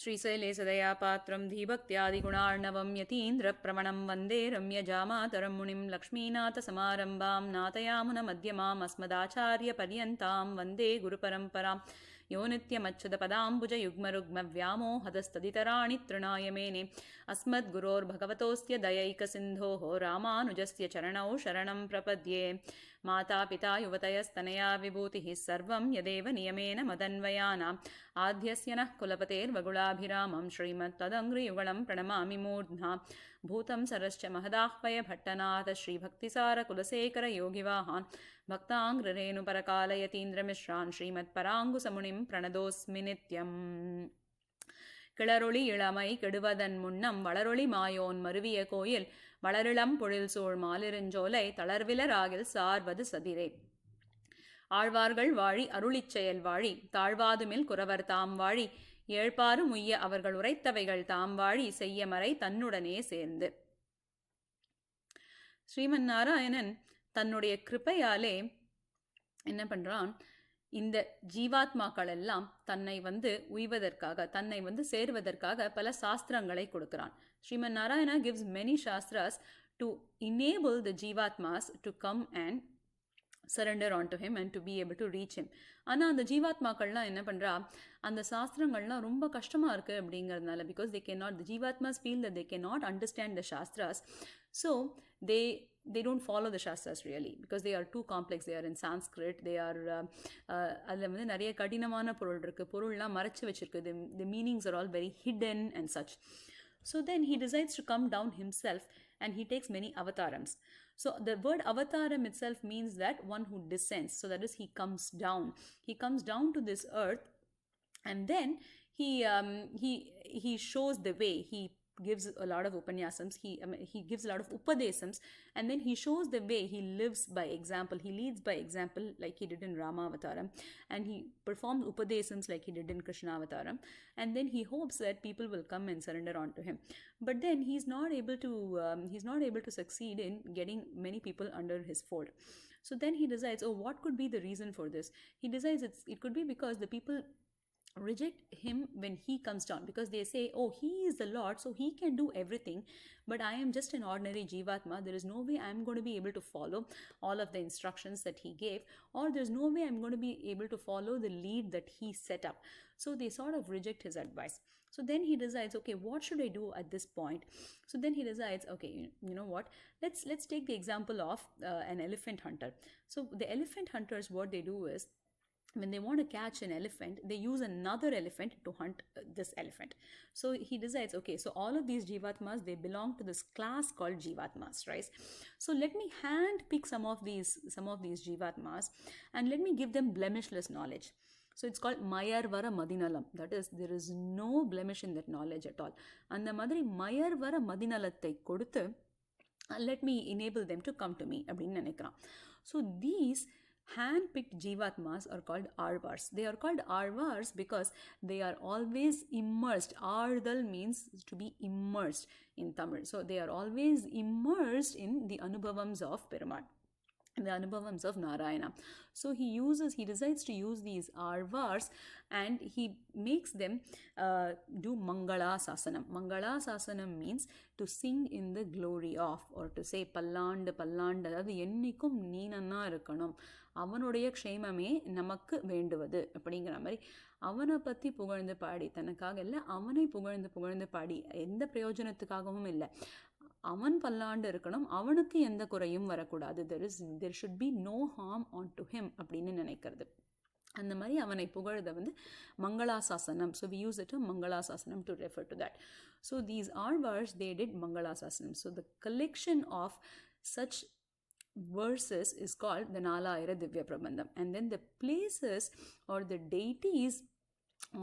श्रीशैले सदया पात्रं धीभक्त्यादिगुणार्णवं यतीन्द्रप्रवणं वन्दे रम्यजामातरं मुनिं लक्ष्मीनाथसमारम्भां नाथयामुनमध्यमाम् अस्मदाचार्यपर्यन्तां वन्दे गुरुपरम्परां यो नित्यमच्युतपदाम्बुजयुग्मरुग्मव्यामोहदस्तदितराणि तृणाय मेने अस्मद्गुरोर्भगवतोऽस्य दयैकसिन्धोः रामानुजस्य चरणौ शरणं प्रपद्ये मातापिता युवतयस्तनया विभूतिः सर्वं यदेव नियमेन मदन्वयानाम् आद्यस्य नः कुलपतेर्वगुलाभिरामं श्रीमत्तदङ्घ्रियुगलं प्रणमामि मूर्ध्ना भूतं सरश्च महदाह्वय भट्टनाथ श्रीभक्तिसारकुलशेखरयोगिवाहान् भक्ताङ्घ्रिरेणुपरकालयतीन्द्रमिश्रान् श्रीमत्पराङ्गुसमुनिं प्रणतोऽस्मि नित्यम् கிளரொளி இளமை கெடுவதன் முன்னம் வளரொளி மாயோன் மருவிய கோயில் வளரிளம் பொழில் சூழ் மாலிருஞ்சோலை தளர்விலராகில் சார்வது சதிரே ஆழ்வார்கள் வாழி அருளிச் செயல் வாழி தாழ்வாதுமில் குறவர் தாம் வாழி ஏழ்பாறு முய்ய அவர்கள் உரைத்தவைகள் தாம் வாழி செய்யமறை தன்னுடனே சேர்ந்து. ஸ்ரீமன் நாராயணன் தன்னுடைய கிருபையாலே என்ன பண்றான், இந்த ஜீவாத்மாக்கள் எல்லாம் தன்னை உய்வதற்காக தன்னை சேர்வதற்காக பல சாஸ்திரங்களை கொடுக்கிறான். Sriman Narayana gives many shastras to enable the jivatmas to come and surrender onto him and to be able to reach him. ஆனால் அந்த ஜீவாத்மாக்கள்லாம் என்ன பண்ணுறா, அந்த சாஸ்திரங்கள்லாம் ரொம்ப கஷ்டமாக இருக்குது அப்படிங்கிறதுனால, because they cannot, the jivatmas feel that they cannot understand the shastras, so they don't follow the shastras really because they are too complex. They are in Sanskrit, they are அதில் நிறைய கடினமான பொருள் இருக்குது, பொருள்லாம் மறைச்சு வச்சிருக்கு, the meanings are all very hidden and such. So then he decides to come down himself and he takes many avatarams. So the word avataram itself means that one who descends. So that is, he comes down. He comes down to this earth and then he shows the way. He gives a lot of upanyasams, he gives a lot of upadesams, and then he shows the way. He lives by example, he leads by example like he did in Rama Avataram, and he performs upadesams like he did in Krishna Avataram, and then he hopes that people will come and surrender onto him. But then he's not able to succeed in getting many people under his fold. So then he decides, oh, what could be the reason for this? He decides it could be because the people reject him when he comes down, because they say, oh, he is the Lord, so he can do everything, but I am just an ordinary jivatma. There is no way I'm going to be able to follow all of the instructions that he gave, or there's no way I'm going to be able to follow the lead that he set up. So they sort of reject his advice. So then he decides, okay, what should I do at this point? So then he decides, okay, you know what, let's take the example of an elephant hunter. So the elephant hunters, what they do is, when they want to catch an elephant, they use another elephant to hunt this elephant. So he decides, okay, so all of these jivatmas, they belong to this class called jivatmas, right? So let me hand pick some of these jivatmas and let me give them blemishless knowledge. So it's called mayarvara madinalam. That is, there is no blemish in that knowledge at all. And the madri mayarvara madinalattai koduthu, let me enable them to come to me அப்படினு நினைக்கிறான். So these hand-picked jivatmas are called arvars. They are called arvars because they are always immersed. Ardal means to be immersed in Tamil. So they are always immersed in the anubhavams of Perumal, the anubhavams of Narayana. So he decides to use these arvars and he makes them do Mangala Sasanam. Mangala Sasanam means to sing in the glory of, or to say பல்லாண்டு பல்லாண்டு, அதாவது என்னைக்கும் நீ நன்னா இருக்கணும், அவனுடைய க்ஷேமமே நமக்கு வேண்டுவது அப்படிங்கிற மாதிரி அவனை பற்றி புகழ்ந்து பாடி, தனக்காக இல்லை, அவனை புகழ்ந்து பாடி, எந்த பிரயோஜனத்துக்காகவும் இல்லை, அவன் பல்லாண்டு இருக்கணும், அவனுக்கு எந்த குறையும் வரக்கூடாது, there should be no harm onto him அப்படின்னு நினைக்கிறது. அந்த மாதிரி அவனை புகழ்த மங்களாசாசனம். So we use the term மங்களாசாசனம் to refer to that. So these arvars, they did மங்களாசாசனம். So the collection of such verses is called the Nalayira Divya Prabandham. And then the places or the deities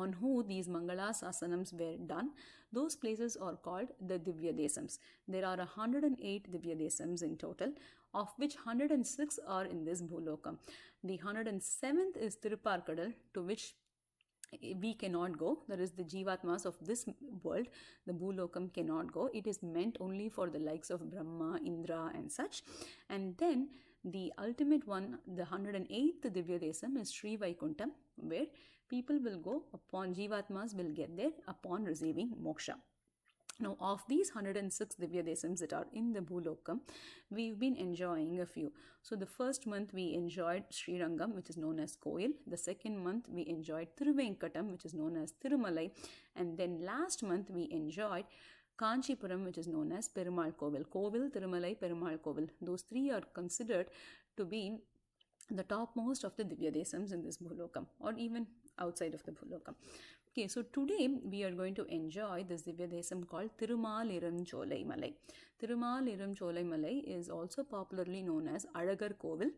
on who these Mangala Sasanams were done, those places are called the Divya Desams. There are 108 Divya Desams in total, of which 106 are in this Bhulokam. The 107th is Tiruparkadal, to which we cannot go. That is, the jivatmas of this world, the Bhulokam, cannot go. It is meant only for the likes of Brahma, Indra and such. And then the ultimate one, the 108th Divya Desam, is Sri Vaikuntham, where people will go upon, Jivatmas will get there upon receiving moksha. Now, of these 106 Divya Desams that are in the Bhulokam, we've been enjoying a few. So, the first month we enjoyed Srirangam, which is known as Koil. The second month we enjoyed Thiruvenkatam, which is known as Thirumalai. And then last month we enjoyed Kanchipuram, which is known as Perumal Kovil. Kovil, Thirumalai, Perumal Kovil. Those three are considered to be the topmost of the Divya Desams in this Bhulokam, or even outside of the Bhulokam. Okay, so today we are going to enjoy this Divya Desam called Tirumaliram Malai. Tirumaliram Malai is also popularly known as Alagar Kovil.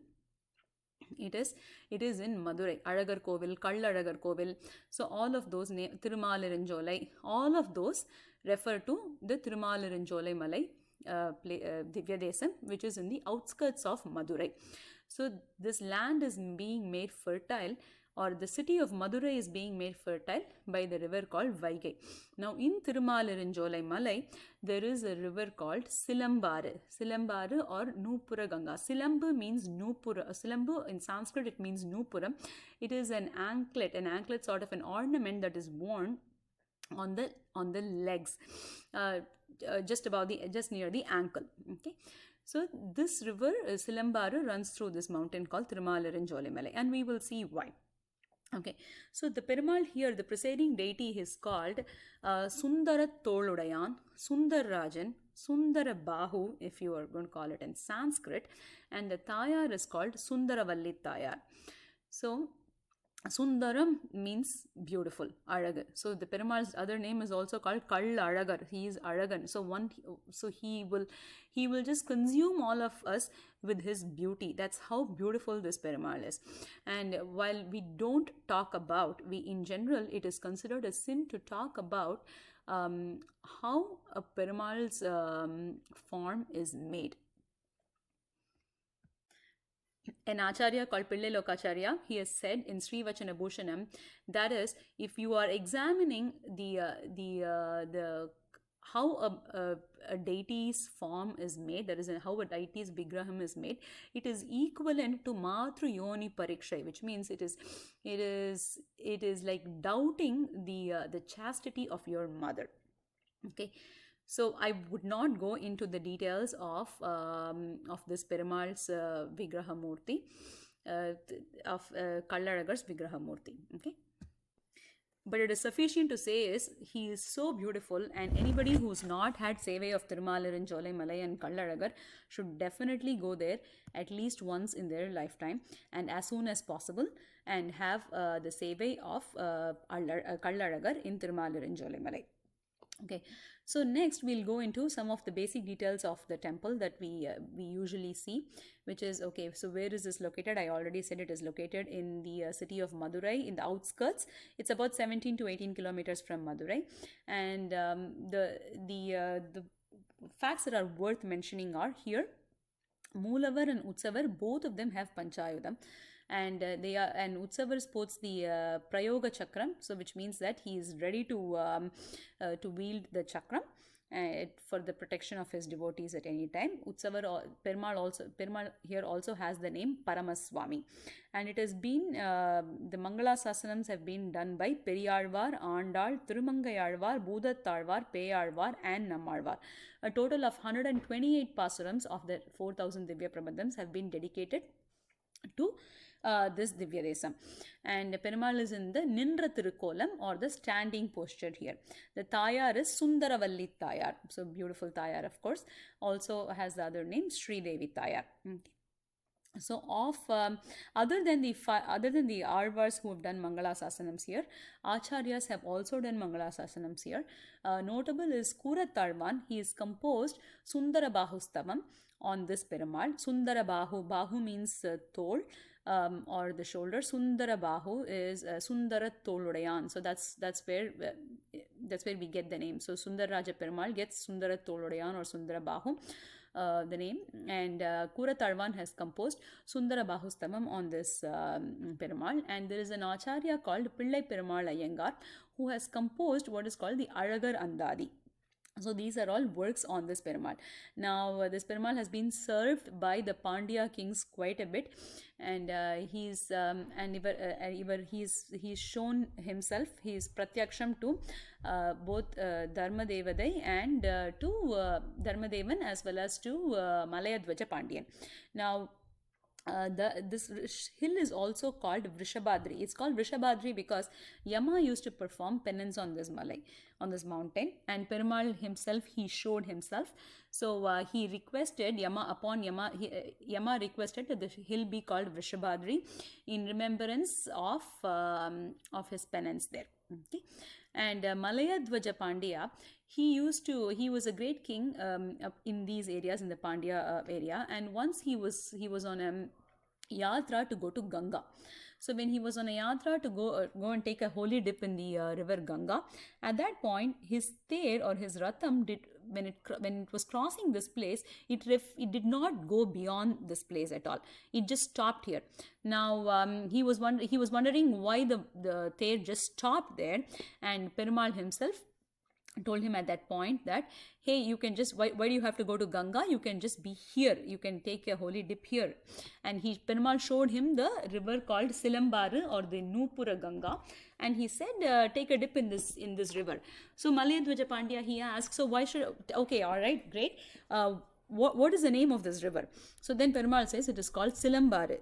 It is in Madurai. Alagar Kovil, Kallalagar Kovil. So all of those names, Tirumaliram all of those refer to the Tirumaliram Malai Divya Desam, which is in the outskirts of Madurai. So this land is being made fertile, or the city of Madurai is being made fertile by the river called Vaigai. Now in Tirumaliranjolai Malai, there is a river called Silambaru. Silambaru or Nupura Ganga. Silambu means Nupura. Silambu in Sanskrit it means Nupura. It is an anklet sort of an ornament that is worn on the legs, just near the ankle. Okay. So this river Silambaru runs through this mountain called Tirumaliranjolai Malai, and we will see why. Okay, so the Perumal here, the presiding deity is called Sundara Toludayan, Sundarrajan, Sundara Bahu, if you are going to call it in Sanskrit, and the Tayar is called Sundaravalli Tayar. So Sundaram means beautiful, Alagar. So the Perumal's other name is also called Kallalagar. He is Alagan. So he will just consume all of us with his beauty. That's how beautiful this Perumal is. And while we don't talk about, in general, it is considered a sin to talk about how a Perumal's form is made. An acharya called Pillai Lokacharya, he has said in Sri Vachana Bhushanam, that is, if you are examining how a deity's form is made, that is, how a deity's vigraham is made, it is equivalent to Matru Yoni Pariksha, which means it is like doubting the chastity of your mother. Okay. So I would not go into the details of this Perumal's Vigraha Murti, of Kallalagar's Vigraha Murti. Okay. But it is sufficient to say is he is so beautiful, and anybody who's not had Sevai of Tirumaliranjolai Malai and Kallalagar should definitely go there at least once in their lifetime, and as soon as possible, and have the Sevai of Kallalagar in Tirumaliranjolai Malai. Okay, so next we'll go into some of the basic details of the temple that we usually see, which is, okay, so where is this located? I already said it is located in the city of Madurai, in the outskirts. It's about 17 to 18 kilometers from Madurai, and the facts that are worth mentioning are here. Moolavar and Utsavar, both of them have Panchayudam. And Utsavar sports the Prayoga Chakram, so which means that he is ready to wield the Chakram for the protection of his devotees at any time. Utsavar, Perumal here also has the name Paramaswami, and it has been the Mangala Sasanams have been done by Periyalvar, Andal, Tirumangayalvar, Boodattalvar, Peyalvar, and Nammalvar. A total of 128 pasurams of the 4000 Divya Prabandhams have been dedicated to this Divya Desam. And Perumal is in the Nindra Tirukolam, or the standing posture here. The Tayar is Sundaravalli Tayar. So beautiful Tayar, of course. Also has the other name Sri Devi Tayar. So other than the Alvars who have done Mangala Sasanams here, Acharyas have also done Mangala Sasanams here. Notable is Kurattalvan. He has composed Sundara Bahustavam on this Perumal. Sundara Bahu means tol, or the shoulder. Sundara Bahu is Sundara Toludayan. So that's where we get the name. So Sundar Raja Perumal gets Sundara Toludayan or Sundara Bahu, the name, and Kurattalvan has composed Sundara Bahustamam on this Perumal. And there is an Acharya called Pillai Perumal Iyengar who has composed what is called the Alagar Andadi. So these are all works on this Perumal. Now this Perumal has been served by the Pandya kings quite a bit, and he's shown himself. He's pratyaksham to both Dharmadevadai and to Dharmadevan as well as to Malayadvaja Pandyan. Now this hill is also called Vrishabhadri. It's called Vrishabhadri because Yama used to perform penance on this Malai, on this mountain, and Perumal himself, he showed himself. So he requested Yama requested that the hill be called Vrishabhadri in remembrance of his penance there. Okay. And Malayadvaja Pandya, he was a great king in these areas, in the Pandya area, and once he was on a yatra to go to Ganga. So when he was on a yatra to go and take a holy dip in the river Ganga, at that point his ter or his ratham did, when it was crossing this place, it did not go beyond this place at all. It just stopped here. Now he was wondering why the ter just stopped there, and Perumal himself told him at that point that, hey, you can just, why do you have to go to Ganga? You can just be here. You can take a holy dip here. And Perumal showed him the river called Silambaru or the Nupura Ganga, and he said, take a dip in this river. So Malayadvaja Pandya, he asked, so why should, okay, all right, great. What is the name of this river? So then Perumal says it is called Silambaru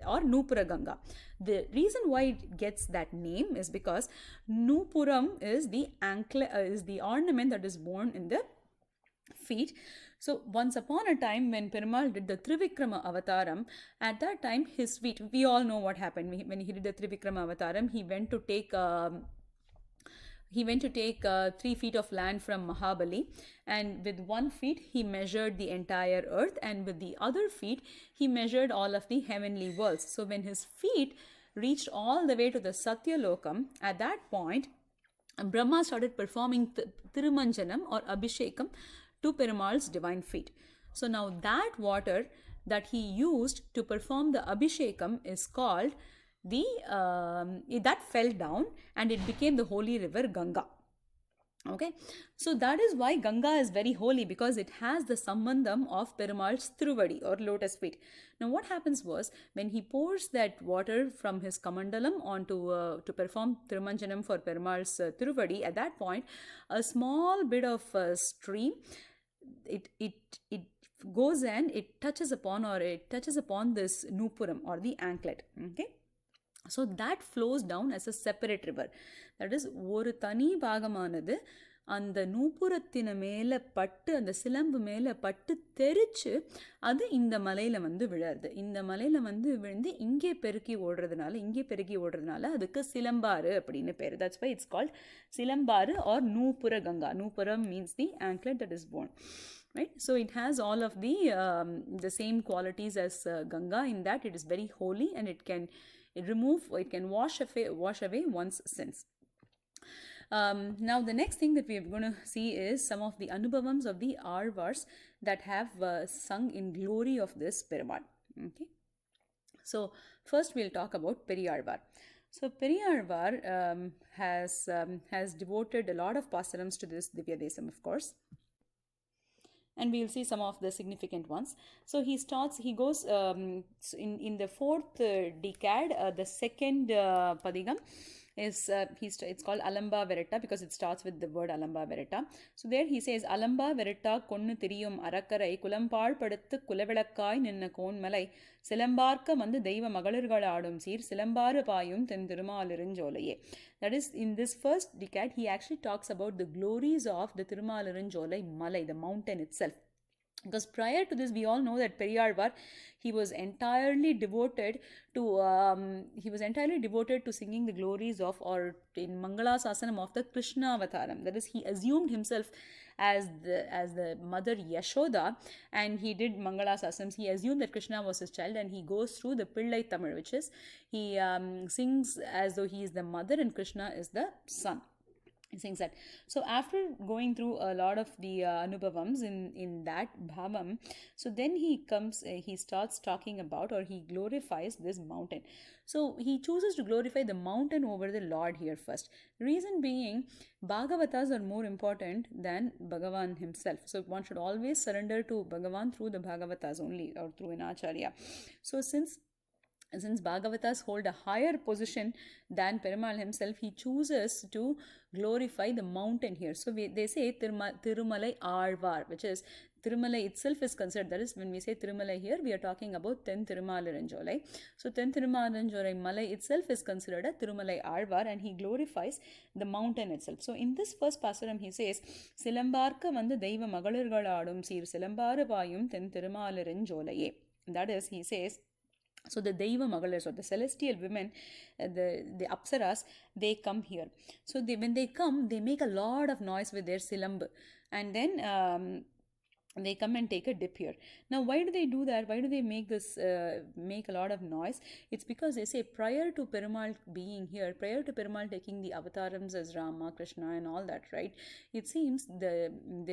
or Nupura Ganga. The reason why it gets that name is because Nupuram is the is the ornament that is worn in the feet. So once upon a time when Perumal did the Trivikrama Avataram, at that time his feet, we all know what happened. When he did the Trivikrama Avataram, he went to take 3 feet of land from Mahabali, and with 1 feet he measured the entire earth, and with the other feet he measured all of the heavenly worlds. So when his feet reached all the way to the Satya Lokam, at that point Brahma started performing Tirumanjanam or Abhishekam to Perumal's divine feet. So now that water that he used to perform the Abhishekam is called that fell down and it became the holy river Ganga. Okay, so that is why Ganga is very holy, because it has the sambandham of Perumal's Thiruvadi or lotus feet. Now what happens was, when he pours that water from his Kamandalam onto to perform Tirumanjanam for Perumal's Thiruvadi, at that point a small bit of stream, it goes and it touches upon this Nupuram or the anklet. Okay, so that flows down as a separate river. That is, ஒரு தனி பாகமானது அந்த நூப்புரத்தின மேலே பட்டு, அந்த சிலம்பு மேலே பட்டு தெரிச்சு அது இந்த மலையில் விழருது. இந்த மலையில் விழுந்து இங்கே பெருக்கி ஓடுறதுனால அதுக்கு சிலம்பாறு அப்படின்னு பேர். That's why it's called Silambaru or நூப்புர Ganga. Nupuram means the anklet that is born. Right? So it has all of the same qualities as Ganga, in that it is very holy and it can wash away one's sins. Now the next thing that we are going to see is some of the anubhavams of the Arvars that have sung in glory of this Perumal. Okay, so first we'll talk about Periyarvar. So Periyarvar has devoted a lot of pasarams to this Divya Desam, of course, and we'll see some of the significant ones. So he goes in the fourth decade, the second padigam is it's called Alamba Veretta, because it starts with the word Alamba Veretta. So there he says, Alamba Veretta konnu tiriyum arakkarai kulampaal paduthu kulavilakkai ninna konmalai silambarka mandu deiva magalirgal aadum seer silambaaru paayum ten Thirumalirunjolaye. That is, in this first decade, he actually talks about the glories of the Thirumalirunjolai Malai, the mountain itself. Because prior to this, we all know that Periyarvar, he was entirely devoted to singing the glories of, or in Mangala Sasanam, of the Krishna Avataram. That is, he assumed himself as the mother Yashoda, and he did Mangala Sasanams. He assumed that Krishna was his child, and he goes through the Pillai Tamil, which is he sings as though he is the mother and Krishna is the son. Saying that. So after going through a lot of the anubhavams in that bhavam, so then he comes, he starts talking about, or he glorifies this mountain. So he chooses to glorify the mountain over the Lord here first. Reason being, Bhagavatas are more important than Bhagavan himself. So one should always surrender to Bhagavan through the Bhagavatas only, or through an acharya. So since Bhagavatas hold a higher position than Perumal himself, he chooses to glorify the mountain here. So they say Tirumalai Alvar, which is Tirumalai itself is considered, that is, when we say Tirumalai here, we are talking about Ten Tirumalarunjolai. So Ten Tirumalarunjolai Malai itself is considered a Tirumalai Alvar, and he glorifies the mountain itself. So in this first pasuram, he says, Silambarka vandu Deiva Magalirgal Seer Silambaru Payum Ten Tirumalarunjolaye. That is, he says, so the Deiva Magalars, or the celestial women, the Apsaras, they come here. So when they come, they make a lot of noise with their silamb, and then they come and take a dip here. Now, why do they do that? Why do they make this make a lot of noise? It's because they say prior to Perumal being here, prior to Perumal taking the avatarams as Rama, Krishna, and all that, right? It seems there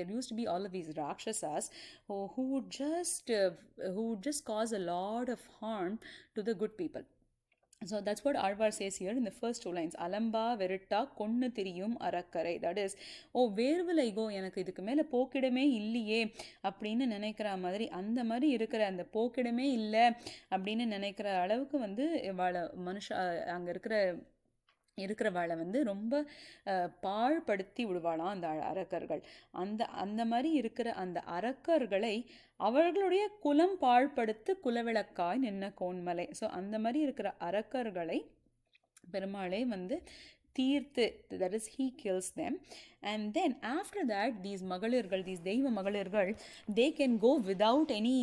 used to be all of these rakshasas who would just cause a lot of harm to the good people. So that's what Alvar says here in the first two lines. Alamba veritta konnu thriyum arakkarai. That is, oh, where will I go? எனக்கு இதுக்கு மேலே போக்கிடமே இல்லையே அப்படின்னு நினைக்கிற மாதிரி, அந்த மாதிரி இருக்கிற அந்த போக்கிடமே இல்லை அப்படின்னு நினைக்கிற அளவுக்கு வந்து அங்கே இருக்கிறவாளை வந்து ரொம்ப பாழ்படுத்தி விடுவாளாம் அந்த அரக்கர்கள். அந்த மாதிரி இருக்கிற அந்த அரக்கர்களை அவர்களுடைய குலம் பாழ்படுத்து குலவிளக்காய் நின்ன கோன்மலை. ஸோ அந்த மாதிரி இருக்கிற அரக்கர்களை பெருமாளே வந்து தீர்த்து, that is, he kills them. And then after that, these magalirgal, these Deiva magalirgal, they can go without any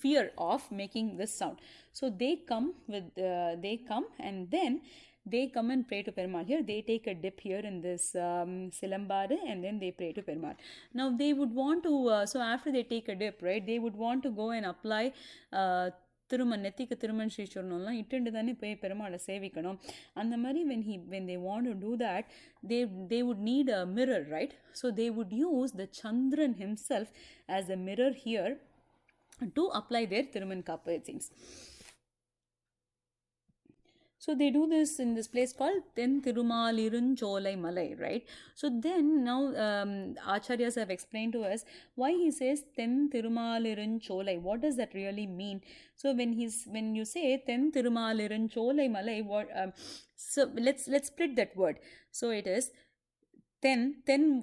fear of making this sound. So they come and then they come and pray to Perumal here. They take a dip here in this Silambaru, and then they pray to Perumal. Now they would want to, so after they take a dip, right, they would want to go and apply நெத்திக்கு திருமண் ஸ்ரீச்சூர்ணம்லாம் இட்டுண்டு தானே போய் பெருமாளை சேவிக்கணும். அந்த மாதிரி when they want to do that, they would need a mirror, right? So they would use the Chandran himself as a mirror here to apply their Thiruman Kappa, it seems. So they do this in this place called Ten Tirumalirunjolai Malai, right? So then now Acharyas have explained to us why he says Ten Tirumalirunjolai. What does that really mean? So when you say Ten Tirumalirunjolai Malai, so let's split that word. So it is Ten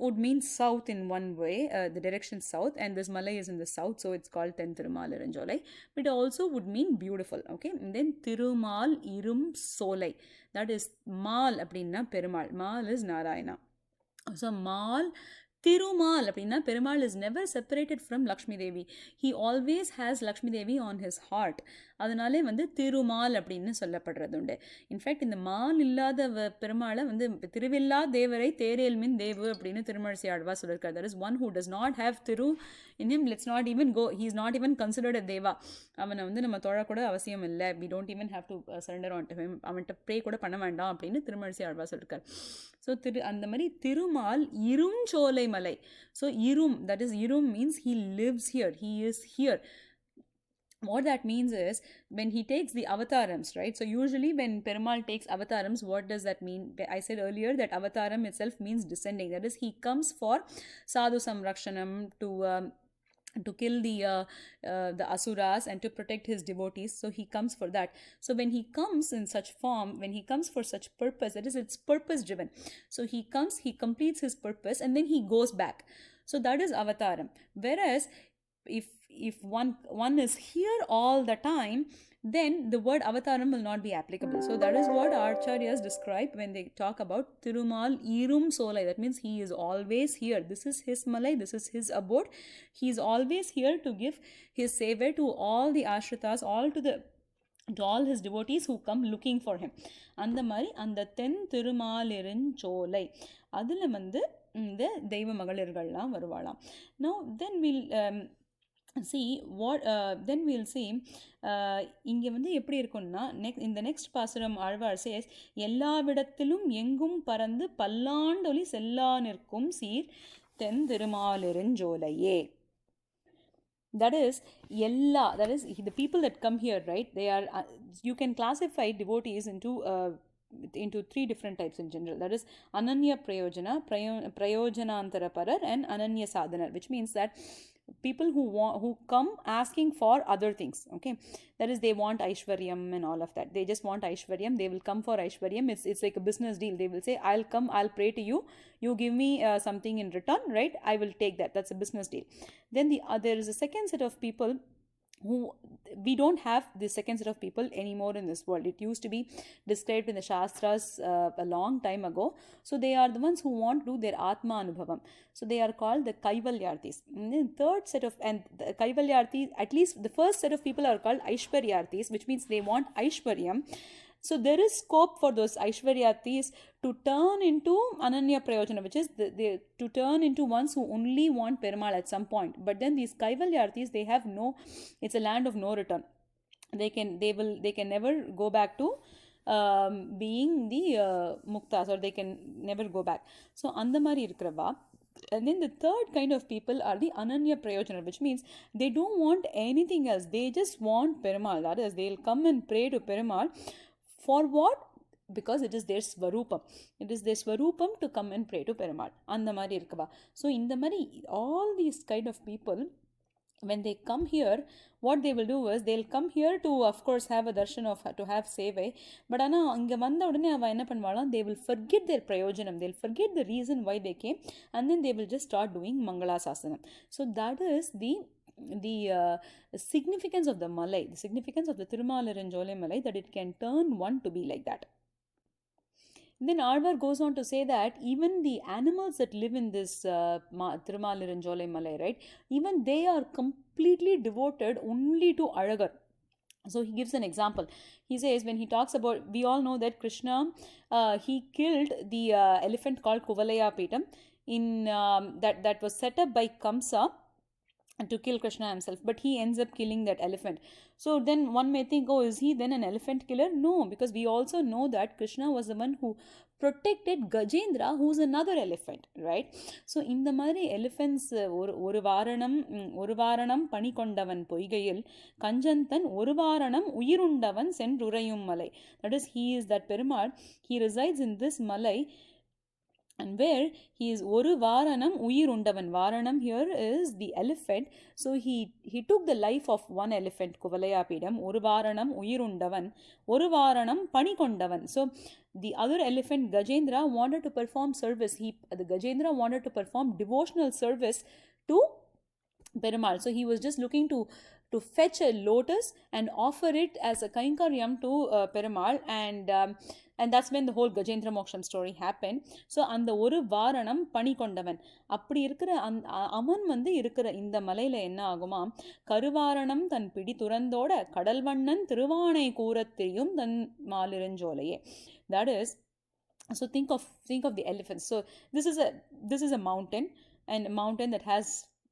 would mean south in one way, the direction south, and this Malai is in the south, so it's called Ten Tirumalarunjolai. But it also would mean beautiful, okay? And then Tirumal Irum Solai, that is Mal அப்படின்னா Perumal, Mal is Narayana. So Mal Tirumal அப்படின்னா Perumal is never separated from Lakshmi Devi. He always has Lakshmi Devi on his heart. அதனாலே வந்து திருமால் அப்படின்னு சொல்லப்படுறது உண்டு. In fact இந்த mall இல்லாத பெருமாளை வந்து திருவில்லா தேவரை தேரேல் மின் தேவு அப்படின்னு திருமழிசை ஆழ்வார் சொல்லியிருக்காரு. That is one who does not have Thiru in him. Let's not even go. He is not even considered a deva. அவனை வந்து நம்ம தொழக்கூட அவசியம் இல்லை. We don't even have to surrender on to him. அவன்கிட்ட ப்ரே கூட பண்ண வேண்டாம் அப்படின்னு திருமழிசை ஆழ்வார் சொல்லியிருக்காரு. ஸோ அந்த மாதிரி திருமால் இருஞ்சோலை மலை. ஸோ இரும், that is, இரும் means he lives here. He is here. What that means is when he takes the avatarams, right? So usually when Perumal takes avatarams, what does that mean? I said earlier that avataram itself means descending. That is, he comes for sadhu samrakshanam, to kill the asuras and to protect his devotees. So he comes for that. So when he comes in such form, when he comes for such purpose, that is, it's purpose driven. So he comes, he completes his purpose, and then he goes back. So that is avataram. Whereas if one is here all the time, then the word avataram will not be applicable. So that is what Acharyas describe when they talk about Tirumal Irum Solai. That means he is always here. This is his Malai, this is his abode. He is always here to give his seva to all the ashritas, to all his devotees who come looking for him. அந்த மாதிரி அந்த தென் திருமாலிருஞ்சோலை அதில் வந்து இந்த தெய்வ மகளிர்கள்லாம் வருவாளாம். Now then see what then we'll see இங்கே வந்து எப்படி இருக்கும்னா இந்த நெக்ஸ்ட் பாசுரம் ஆழ்வார் சேஸ் எல்லாவிடத்திலும் எங்கும் பறந்து பல்லாண்டொலி செல்லா நிற்கும் சீர் தென் திருமாலிருஞ்சோலையே. That is that is the people that come here, right? They are you can classify devotees into three different types in general. That is ananya prayojana, prayojanantara parar, and ananya sadhana, which means that people who come asking for other things. Okay, that is they want aishwaryam and all of that. They just want aishwaryam. They will come for aishwaryam. It's like a business deal. They will say, I'll come, I'll pray to you, you give me something in return, right? I will take that. That's a business deal. Then there is a second set of people who we don't have the second set of people anymore in this world. It used to be described in the Shastras a long time ago. So they are the ones who want to do their Atma Anubhavam. So they are called the Kaivalyarthis. And then third set of, and the Kaivalyarthis, at least the first set of people are called Aishwaryarthis, which means they want Aishwaryam. So there is scope for those Aishwaryatis to turn into Ananya Prayojana, which is to turn into ones who only want Perumal at some point. But then these Kaivalyarthis, they have no, it's a land of no return. They can never go back to being the Muktas, or they can never go back. So Andamari Irkrava. And then the third kind of people are the Ananya Prayojana, which means they don't want anything else. They just want Perumal. That is, they'll come and pray to Perumal. For what? Because it is their Swarupam. It is their Swarupam to come and pray to Perumal. Andamari Irkava. So in the Mari, all these kind of people, when they come here, what they will do is they'll come here to, of course, have a darshan of, to have sevai. But ana anga vanda udane ava enna panvalam, they will forget their prayojanam. They'll forget the reason why they came, and then they will just start doing Mangala Sasanam. So that is the significance of the Malai, the significance of the Tirumalarunjolai Malai, that it can turn one to be like that. Then Alvar goes on to say that even the animals that live in this Tirumalarunjolai Malai, right, even they are completely devoted only to Alagar. So he gives an example. He says, when he talks about, we all know that Krishna, he killed the elephant called Kuvalaya Petam in that was set up by Kamsa to kill Krishna himself, but he ends up killing that elephant. So then one may think, oh, is he then an elephant killer? No, because we also know that Krishna was the one who protected Gajendra, who's another elephant, right? So in the Mari elephants, ஒரு வாரணம் பணி கொண்டவன் பொய்கையில் கஞ்சந்தன் ஒரு வாரணம் உயிருண்டவன் சென்றுரையும் மலை. That is, he is that Perumal, he resides in this Malai, and where he is oru varanam uyirundavan. Varanam here is the elephant. So he took the life of one elephant, Kuvalayapidam. Oru varanam uyirundavan, oru varanam panikondavan. So the other elephant, Gajendra, wanted to perform service. The Gajendra wanted to perform devotional service to Perumal. So he was just looking to fetch a lotus and offer it as a kainkaryam to Perumal, and that's when the whole Gajendra Moksham story happened. So அந்த ஒரு வாரணம் பணி கொண்டவன் அப்படி இருக்கிற அவன் வந்து இருக்கிற இந்த மலையில என்ன ஆகுமா, கருவாரணம் தன் பிடி துறந்தோட கடல்வண்ணன் திருவானை கூறத்திரியும் தன் மாலிருஞ்சோலையே. That is, so think of the elephants. So this is a mountain, and a mountain that has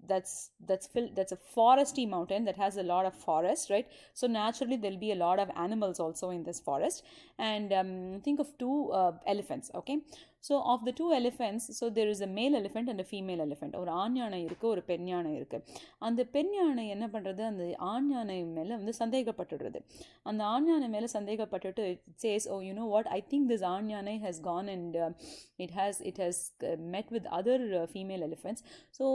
that's a foresty mountain that has a lot of forest, right? So naturally there'll be a lot of animals also in this forest. And think of two elephants, okay? So of the two elephants, so there is a male elephant and a female elephant. ஒரு ஆண் யானை இருக்கு, ஒரு பெண் யானை இருக்கு. அந்த பெண் யானை என்ன பண்றது, அந்த ஆண் யானை மேல வந்து சந்தேகப்பட்டுடுறது. அந்த ஆண் யானை மேல சந்தேகப்பட்டுட்டு it says, oh, you know what, I think this ஆண் யானை has gone and it has met with other female elephants. So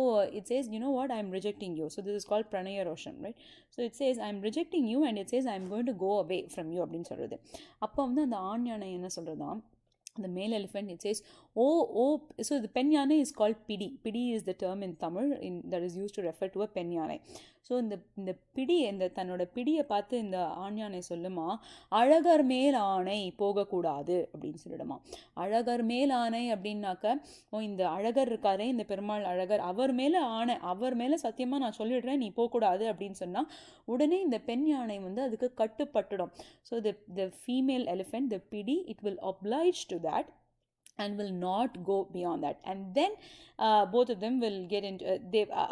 it says, you know what, I'm rejecting you. So this is called pranaya rosham, right? So it says, I'm rejecting you, and it says, I'm going to go away from you அப்படின்னு சொல்றது. அப்போ வந்து அந்த ஆண் யானை என்ன சொல்றதா, the male elephant, it says, oh, so the pen yana is called pidi. Pidi is the term in Tamil that is used to refer to a pen yana. So in the pidi, இந்த தன்னோட பிடியை பார்த்து இந்த ஆண் யானை சொல்லுமா, அழகர் மேல் ஆணை போகக்கூடாது அப்படின்னு சொல்லிடுமா. அழகர் மேல் ஆணை அப்படின்னாக்க, இந்த அழகர் இருக்காரே, இந்த பெருமாள் அழகர், அவர் மேலே ஆணை, அவர் மேலே சத்தியமாக நான் சொல்லிடுறேன், நீ போகக்கூடாது அப்படின்னு சொன்னால் உடனே இந்த பெண் யானை வந்து அதுக்கு கட்டுப்பட்டுடும். So the female elephant, the pidi, it will oblige to that, and will not go beyond that. And then both of them will get into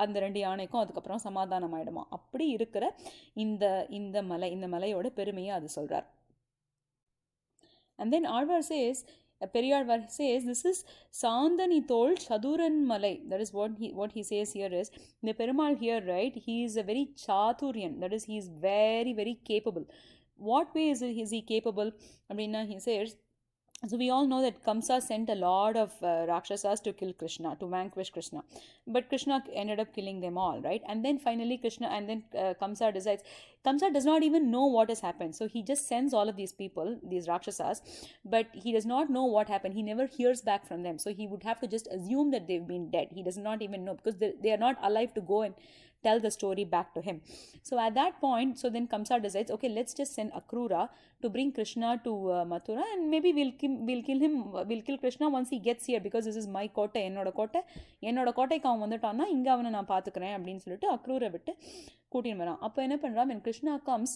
அந்த ரெண்டு யானைக்கும் அதுக்கப்புறம் சமாதானம் ஆயிடுமா. அப்படி இருக்கிற இந்த இந்த மலையோட பெருமையை அது சொல்றார். And then Alvar says, Periyalvar says, this is Sandani Tol Chaduran Malai. That is what he says here is, the Perumal here, right, he is a very Chaturyan. That is, he is very, very capable. What way is he capable? I mean, he says, so we all know that Kamsa sent a lot of Rakshasas to kill Krishna, to vanquish Krishna. But Krishna ended up killing them all, right? And then finally Krishna, and then Kamsa decides, Kamsa does not even know what has happened. So he just sends all of these people, these Rakshasas, but he does not know what happened. He never hears back from them. So he would have to just assume that they've been dead. He does not even know, because they are not alive to go and tell the story back to him. So at that point, so then Kamsa decides, okay, let's just send Akrura to bring Krishna to Mathura, and maybe we'll kill Krishna once he gets here, because this is my கோட்டை, என்னோட கோட்டைக்கு அவன் வந்துட்டான்னா இங்கே அவனை நான் பார்த்துக்கிறேன் அப்படின்னு சொல்லிட்டு அக்ரூரை விட்டு கூட்டின்னு வரான். அப்போ என்ன பண்ணுறான், when Krishna comes,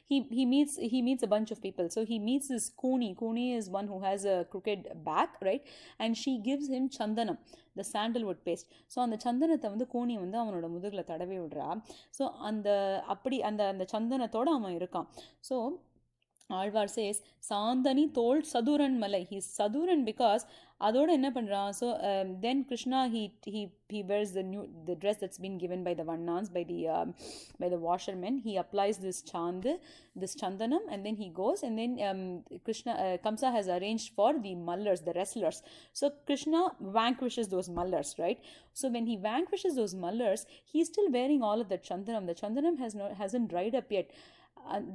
he meets a bunch of people. So he meets this Kuni is one who has a crooked back, right? And she gives him chandanam, the sandalwood paste. So அந்த சந்தனத்தை வந்து கூனி வந்து அவனோட முதுகில் தடவி விடுறா. So அந்த சந்தனத்தோடு அவன் இருக்கான். So Alvar says, Sandani told Saduran Malai. He's Saduran because அதோட என்ன பண்ணுறான். So then Krishna he wears the dress that's been given by the Vannans, by the washermen. He applies this chandanam, and then he goes, and then Kamsa has arranged for the mallers, the wrestlers. So Krishna vanquishes those mallers, right? So when he vanquishes those mallers, he's still wearing all of the chandanam. The chandanam hasn't dried up yet.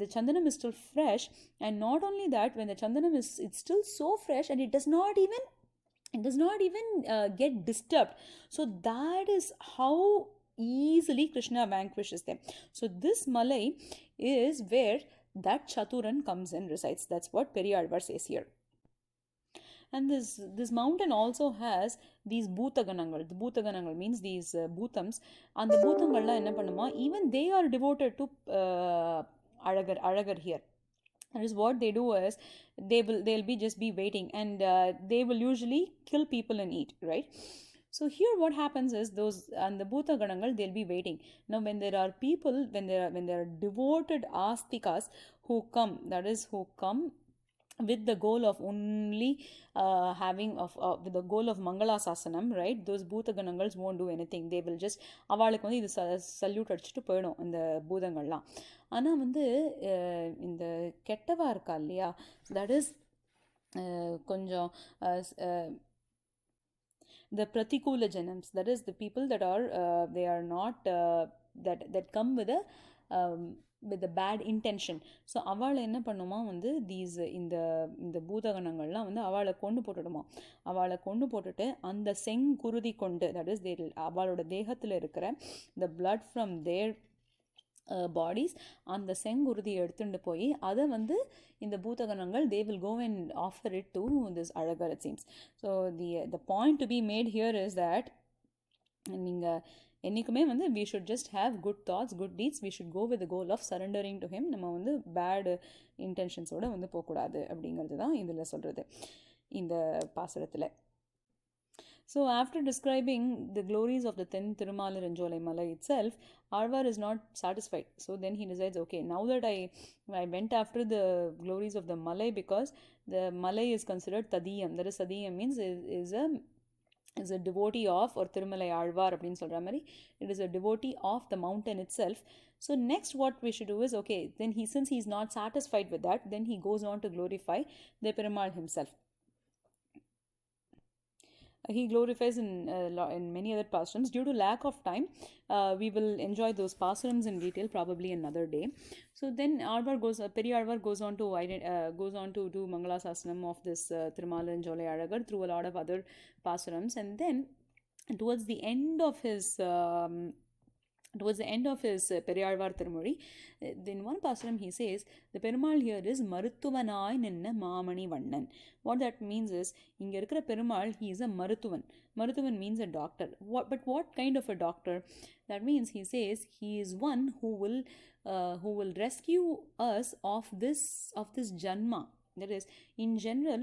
The chandanam is still fresh, and not only that, when the chandanam it's still so fresh, and it does not even get disturbed. So that is how easily Krishna vanquishes them. So this Malai is where that Chaturan comes and resides. That's what Periyalvar says here. And this mountain also has these Bhutaganangal. The Bhutaganangal means these Bhutams. And the Bhutangalna enna pannuma, even they are devoted to Alagar here. That is what they do is they'll be waiting, and they will usually kill people and eat, right? So here what happens is those and the Bhuta Ganangal, they'll be waiting. Now when there are people, when there are devoted astikas who come with the goal of only with the goal of Mangala Sasanam, right? Those Bhuta Ganangals won't do anything. They will just அவளுக்கு வந்து இது salute அடிச்சுட்டு போயிடும் இந்த பூதங்கள்லாம். ஆனால் வந்து இந்த கெட்டவா இருக்கா இல்லையா, தட் இஸ் கொஞ்சம் the pratikula janams, that is the people that are they are not that come with a bad intention. So அவளை என்ன பண்ணுமா வந்து இந்த பூதகணங்கள்லாம் வந்து அவளை கொண்டு போட்டுட்டு அந்த செங்குருதி கொண்டு, தட் இஸ் அவளோட தேகத்தில் இருக்கிற the blood from their bodies, அந்த செங்குருதியை எடுத்துட்டு போய் அதை வந்து இந்த பூதகணங்கள் they will go and offer it to this Alagar, it seems. So the point to be made here is that நீங்கள் என்றைக்குமே வந்து we should just have good thoughts, good deeds. We should go with the goal of surrendering to him. நம்ம வந்து bad இன்டென்ஷன்ஸோடு வந்து போகக்கூடாது அப்படிங்கிறது தான் இதில் சொல்கிறது இந்த பாசுரத்தில். So after describing the glories of the Ten Tirumalar and Jolai Malai itself, Alvar is not satisfied. So then he decides, okay, now that I went after the glories of the Malai, because the Malai is considered Tadiyam. That is, Tadiyam means is a devotee of, or Tirumalai Alvar அப்படின்னு சொல்கிற மாதிரி, it is a devotee of the mountain itself. So next what we should do is, okay, then since he is not satisfied with that, then he goes on to glorify the Perumal himself. He glorifies in many other pasurams. Due to lack of time, we will enjoy those pasurams in detail probably another day. So then Periyalvar goes on to do Mangala Sasanam of this Tirumala and Jolai Alagar through a lot of other pasurams, and then towards the end of his Periyalvar Tirumuri, in one pasuram he says, the Perumal here is Maruttuvanai Ninna Mamani Vannan. What that means is, inga irukra Perumal, he is a Maruttuvan. Maruttuvan means a doctor. But what kind of a doctor? That means he says he is one who will rescue us of this janma. That is, in general,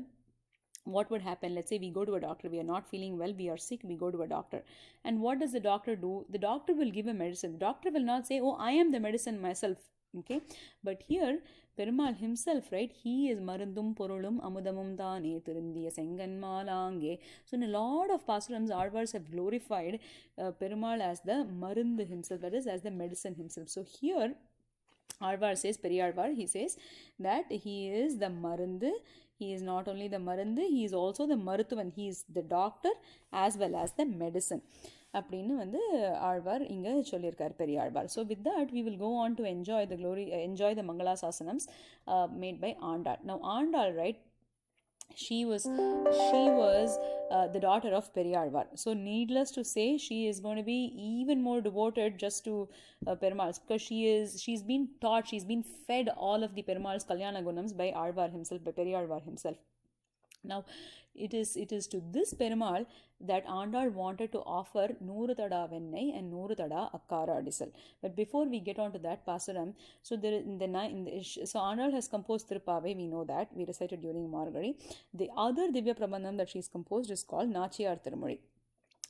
what would happen? Let's say we go to a doctor, we are not feeling well, we are sick, we go to a doctor. And what does the doctor do? The doctor will give a medicine. The doctor will not say, oh, I am the medicine myself. Okay, but here Perumal himself, right, he is Marundum Porulum Amudamum Dane Tirundiya Senganmalange. So in a lot of pasurams, Alvars have glorified Perumal as the Marundu himself, that is, as the medicine himself. So here Alvar says, Periyalvar, he says that he is the Marundu. He is not only the Marundu, he is also the Maruthuvan. He is the doctor as well as the medicine. அப்படின்னு வந்து ஆழ்வார் இங்கே சொல்லியிருக்கார் Periyalwar. So with that we will go on to enjoy the mangalasasanams made by Andal. Now Andal, right, she was the daughter of Periyalvar. So needless to say, she is going to be even more devoted just to Perumal's, because she's been taught, she's been fed all of the Perumal's Kalyana Gunams by Alvar himself, by Periyalvar himself. Now it is to this Perumal that Andal wanted to offer Nooru Tada Vennai and Nooru Tada Akkara Adisal. But before we get on to that Pasuram, so there so Andal has composed Thirupave, we know that, we recited during Margari. The other Divya Prabandham that she's composed is called Nachiyar Tirumozhi.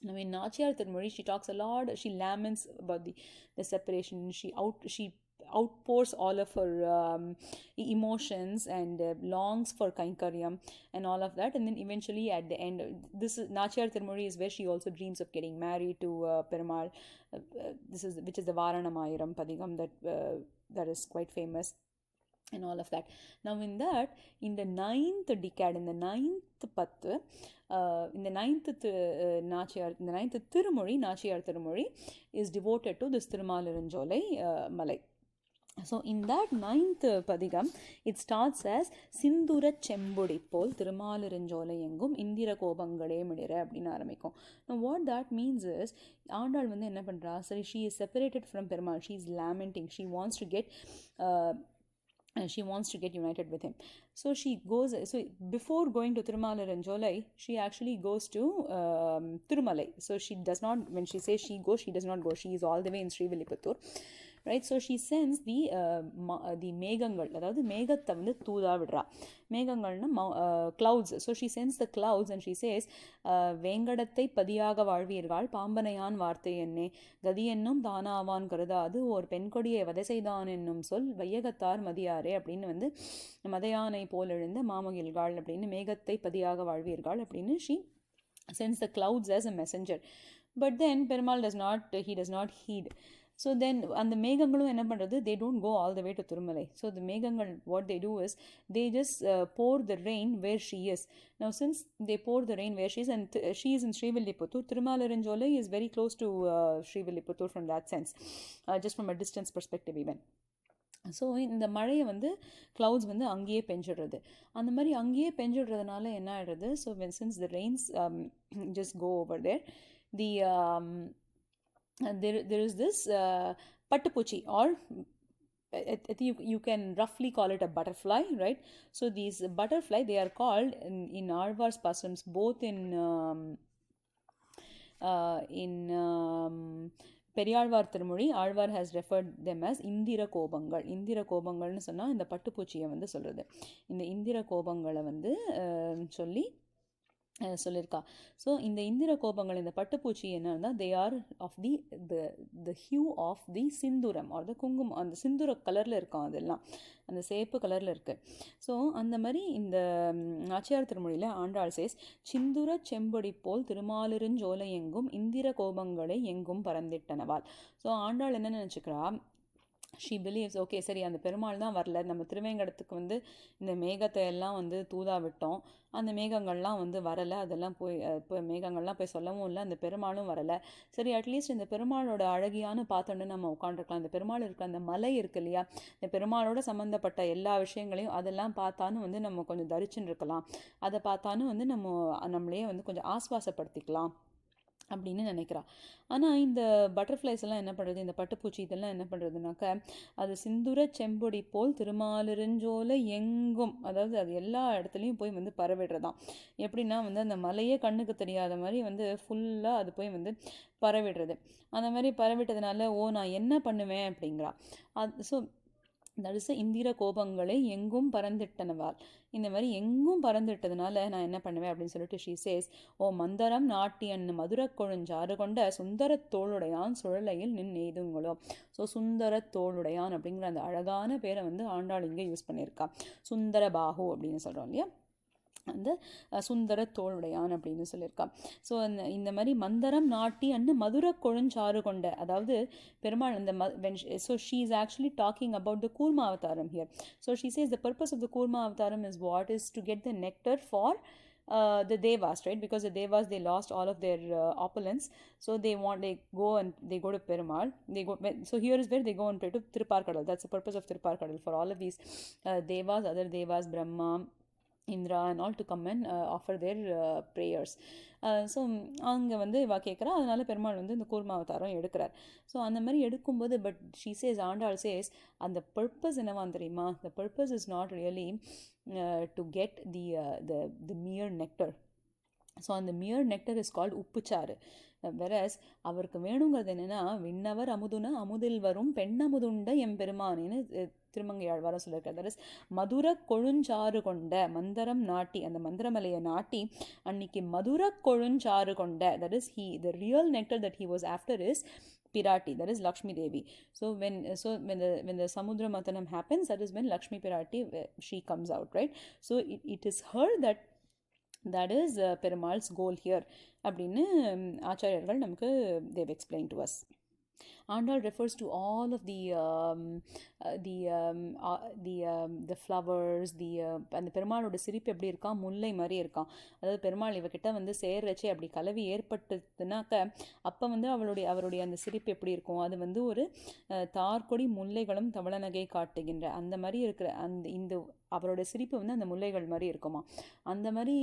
Now in Nachiyar Tirumozhi, she talks a lot, she laments about the separation, she outpours all of her emotions and longs for Kainkaryam and all of that, and then eventually at the end, this is Nachiyar Tirumozhi is where she also dreams of getting married to Perumal. Which is the Varanamayiram Padigam that is quite famous and all of that. Now in the ninth decade, in the ninth pathu, in the ninth Tirumozhi, Nachiyar Tirumozhi is devoted to this Thirumalirunjolai Malai. So in that ninth padigam, it starts as Sindura Chembudi Pol Thirumalirunjolai Engum Indira Kobangale Midira அப்படினு ஆரம்பிக்கும். Now what that means is, Andal வந்து என்ன பண்றா, சரி, she is separated from Perumal, she is lamenting, she wants to get united with him. So she goes, so before going to Thirumalirunjolai, she actually goes to Thirumalai. So she does not, when she says she goes, she does not go, she is all the way in Srivilliputturu. Right, so she sends the மேகங்கள், அதாவது மேகத்தை வந்து தூதா விடுறா. மேகங்கள்னா clouds. So she sends the clouds and she says, வேங்கடத்தை பதியாக வாழ்வீர்கள் பாம்பனையான் வார்த்தை என்னே கதி என்னும் தானாவான் கருதாது ஓர் பெண்கொடியை வதை செய்தான் என்னும் சொல் வையகத்தார் மதியாரே அப்படின்னு வந்து மதையானை போல் எழுந்த மாமகிழ்காள் அப்படின்னு மேகத்தை பதியாக வாழ்வீர்கள் அப்படின்னு she sends the clouds as a messenger. But then Perumal does not heed. So then, and the Megangalu enna pandrathu, they don't go all the way to Thirumalai. So the Megangal, what they do is, they just pour the rain where she is. Now since they pour the rain where she is, and she is in Srivilliputturu, Thirumalirunjolai is very close to Srivilliputturu from that sense, just from a distance perspective even. So இந்த மழையை வந்து clouds வந்து அங்கேயே பெஞ்சிடுறது. அந்த மாதிரி அங்கேயே பெஞ்சிடுறதுனால என்ன ஆகிடுறது, so since the rains just go over there, the there is this pattupuchi, or I think you can roughly call it a butterfly, right? So these butterfly, they are called in Alvar's pasums, both in Periyazhwar Thirumozhi, Alvar has referred them as இந்திர கோபங்கள். இந்திர கோபங்கள்னு சொன்னால் இந்த பட்டுப்பூச்சியை வந்து சொல்கிறது. இந்த இந்திர கோபங்களை வந்து சொல்லி சொல்லியிருக்கா. ஸோ இந்த இந்திர கோபங்கள், இந்த பட்டுப்பூச்சி என்னன்னா, they are of the hue of the sindooram or the kumkumam. அந்த சிந்துர கலரில் இருக்கும், அதெல்லாம் அந்த சேப்பு கலரில் இருக்குது. ஸோ அந்த மாதிரி இந்த நாச்சியார் திருமொழியில் ஆண்டாள் சேஸ், சிந்துர செம்பொடி போல் திருமாலிருஞ்சோலை எங்கும் இந்திர கோபங்களை எங்கும் பறந்திட்டனவாள். ஸோ ஆண்டாள் என்ன நினச்சிக்கிறா, ஷீ பிலீவ்ஸ், ஓகே சரி, அந்த பெருமாள் தான் வரல, நம்ம திருவேங்கடத்துக்கு வந்து இந்த மேகத்தை எல்லாம் வந்து தூதா விட்டோம், அந்த மேகங்கள்லாம் வந்து வரலை, அதெல்லாம் போய் மேகங்கள்லாம் போய் சொல்லவும் இல்லை, அந்த பெருமாளும் வரலை, சரி அட்லீஸ்ட் இந்த பெருமாளோட அழகியானு பார்த்தோன்னு நம்ம உட்காந்துருக்கலாம், இந்த பெருமாள் இருக்க அந்த மலை இருக்கு இல்லையா, இந்த பெருமாளோட சம்மந்தப்பட்ட எல்லா விஷயங்களையும் அதெல்லாம் பார்த்தாலும் வந்து நம்ம கொஞ்சம் தரிச்சுன்னு இருக்கலாம், அதை பார்த்தாலும் வந்து நம்மளையே வந்து கொஞ்சம் ஆஸ்வாசப்படுத்திக்கலாம் அப்படின்னு நினைக்கிறா. ஆனால் இந்த பட்டர்ஃப்ளைஸ் எல்லாம் என்ன பண்ணுறது, இந்த பட்டுப்பூச்சி இதெல்லாம் என்ன பண்ணுறதுனாக்க, அது சிந்துர செம்பொடி போல் திருமாலிருஞ்சோலை எங்கும், அதாவது அது எல்லா இடத்துலையும் போய் வந்து பரவிடுறதான். எப்படின்னா வந்து அந்த மலையே கண்ணுக்கு தெரியாத மாதிரி வந்து ஃபுல்லாக அது போய் வந்து பரவிடுறது. அந்த மாதிரி பரவிட்டதுனால, ஓ நான் என்ன பண்ணுவேன் அப்படிங்கிறா. ஸோ தரிச இந்திர கோபங்களை எங்கும் பறந்திட்டனவால், இந்த மாதிரி எங்கும் பறந்துட்டதுனால நான் என்ன பண்ணுவேன் அப்படின்னு சொல்லிட்டு ஷீ சேஸ், ஓ மந்தரம் நாட்டியன் மதுர கொழுஞ்சாறு கொண்ட சுந்தர தோளுடையான் சுழலையில் எய்துங்களோ. ஸோ சுந்தர தோளுடையான் அப்படிங்கிற அந்த அழகான பேரை வந்து ஆண்டாள் இங்கே யூஸ் பண்ணியிருக்கா. சுந்தர பாகு அப்படின்னு சொல்கிறோம் இல்லையா, அந்த சுந்தர தோளுடையான் அப்படின்னு சொல்லியிருக்கா. ஸோ இந்த மாதிரி மந்தரம் நாட்டி அன்னு மதுர கொழுஞ்சாறு கொண்ட, அதாவது பெருமாள் அந்த so she is actually talking about the Kurma avataram here. So she says the purpose of the Kurma avataram is what is to get the nectar for the devas, right? Because the devas, they lost all of their opulence, so they go to Perumal. So here is where they go and pray to Tirupparkadal. That's the purpose of Tirupparkadal, for all of these devas, other devas, Brahma, Indra and all, to come and offer their prayers. So அங்கே வந்து இவா கேட்குறா, அதனால பெருமாள் வந்து இந்த கூர்மா அவதாரம் எடுக்கிறார். So அந்த மாதிரி எடுக்கும்போது, but she says, Andal says, அந்த பர்பஸ் என்னவான் தெரியுமா? The purpose is not really to get the mere nectar. So அந்த மியர் நெக்டர் இஸ் கால்ட் உப்புச்சாறு. வெரஸ் அவருக்கு வேணுங்கிறது என்னென்னா, விண்ணவர் அமுதுன அமுதில் வரும் பெண்ணமுதுண்ட எம்பெருமானின்னு திருமங்கையாழ்வாரம் சொல்லியிருக்காரு. தட் இஸ் மதுர கொழுஞ்சாறு கொண்ட, மந்தரம் நாட்டி, அந்த மந்திரமலையை நாட்டி அன்னைக்கு மதுர கொழுஞ்சாறு கொண்ட, that is the real nectar that he was after is Pirati, that is Lakshmi Devi. So when the Samudra Mathanam happens, that is when Lakshmi Pirati, she comes out, right? So it is her that is Perumal's goal here அப்படின்னு ஆச்சாரியர்கள் நமக்கு they've explained to us. Andal refers to all of the flowers, அந்த பெருமாளோட சிரிப்பு எப்படி இருக்கான், முல்லை மாதிரி இருக்கான். அதாவது பெருமாள் இவகிட்ட வந்து சேர்றச்சே அப்படி கலவி ஏற்பட்டதுனாக்க அப்போ வந்து அவருடைய அந்த சிரிப்பு எப்படி இருக்கும், அது வந்து ஒரு தார்கொடி முல்லைகளும் தவளநகை காட்டுகின்ற அந்த மாதிரி இருக்கிற இந்த அவரோட சிரிப்பு வந்து அந்த முல்லைகள் மாதிரி இருக்குமா. அந்த மாதிரி